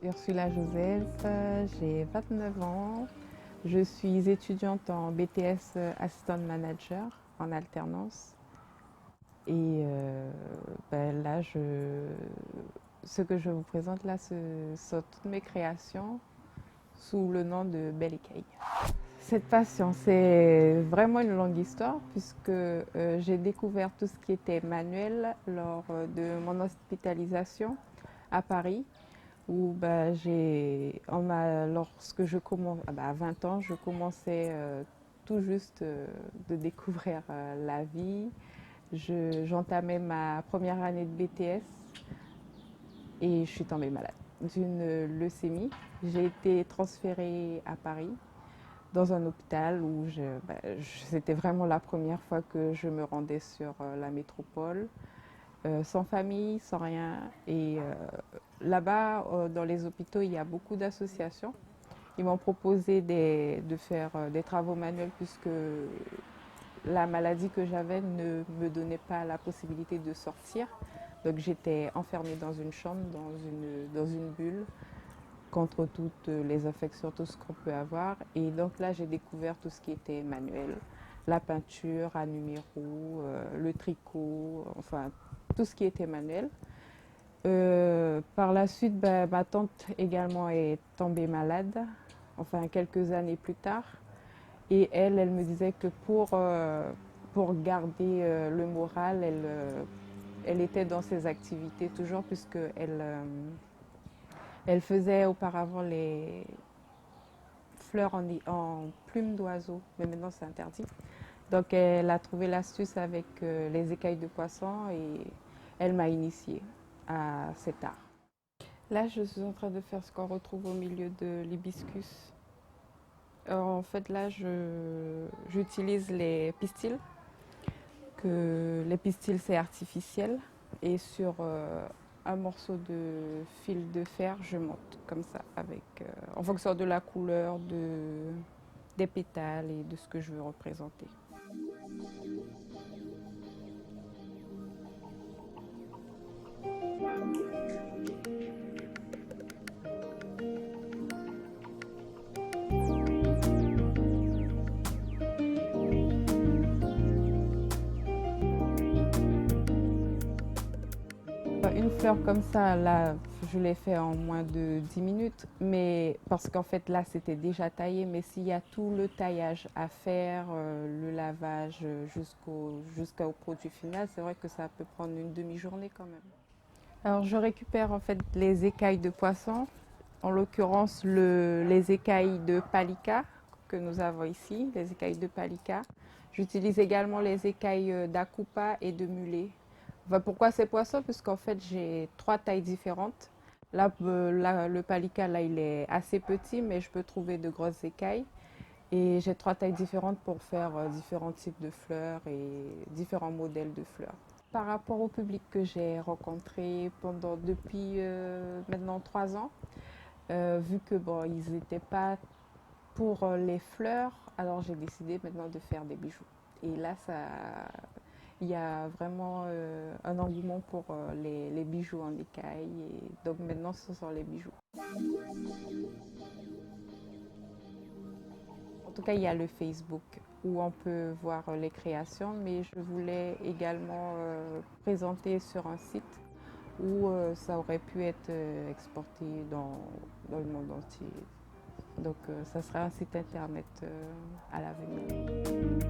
Ursula Joseph, j'ai 29 ans. Je suis étudiante en BTS Assistant Manager en alternance. Et là, ce que je vous présente là, ce sont toutes mes créations sous le nom de Belle Écaille. Cette passion, c'est vraiment une longue histoire puisque j'ai découvert tout ce qui était manuel lors de mon hospitalisation à Paris où lorsque je commence, à 20 ans, je commençais tout juste de découvrir la vie. J'entamais ma première année de BTS et je suis tombée malade d'une leucémie. J'ai été transférée à Paris dans un hôpital où c'était vraiment la première fois que je me rendais sur la métropole, sans famille, sans rien. Et là-bas, dans les hôpitaux, il y a beaucoup d'associations. Ils m'ont proposé de faire des travaux manuels puisque la maladie que j'avais ne me donnait pas la possibilité de sortir. Donc j'étais enfermée dans une chambre, dans une bulle, contre toutes les infections, tout ce qu'on peut avoir. Et donc là, j'ai découvert tout ce qui était manuel, la peinture à numéro, le tricot, enfin tout ce qui était manuel. Par la suite, ma tante également est tombée malade, enfin quelques années plus tard. Et elle me disait que pour garder le moral, elle était dans ses activités toujours puisqu'elle elle faisait auparavant les fleurs en plumes d'oiseaux, mais maintenant c'est interdit. Donc elle a trouvé l'astuce avec les écailles de poisson et elle m'a initiée à cet art. Là, je suis en train de faire ce qu'on retrouve au milieu de l'hibiscus. En fait, là, j'utilise les pistils, que les pistils c'est artificiel, et sur un morceau de fil de fer, je monte comme ça, en fonction de la couleur des pétales et de ce que je veux représenter. Une fleur comme ça, là, je l'ai fait en moins de 10 minutes, mais parce qu'en fait là c'était déjà taillé, mais s'il y a tout le taillage à faire, le lavage jusqu'au produit final, c'est vrai que ça peut prendre une demi-journée quand même. Alors je récupère en fait les écailles de poisson, en l'occurrence les écailles de palika que nous avons ici, les écailles de palika. J'utilise également les écailles d'acoupa et de mulet. Enfin, pourquoi ces poissons? Puisqu'en fait j'ai trois tailles différentes. Là, le palika, là, il est assez petit, mais je peux trouver de grosses écailles. Et j'ai trois tailles différentes pour faire différents types de fleurs et différents modèles de fleurs. Par rapport au public que j'ai rencontré depuis maintenant 3 ans, vu que bon, ils n'étaient pas pour les fleurs, alors j'ai décidé maintenant de faire des bijoux. Et là, il y a vraiment un engouement pour les bijoux en écaille. Et donc maintenant, ce sont les bijoux. En tout cas, il y a le Facebook où on peut voir les créations, mais je voulais également présenter sur un site où ça aurait pu être exporté dans le monde entier. Donc, ça sera un site internet à l'avenir.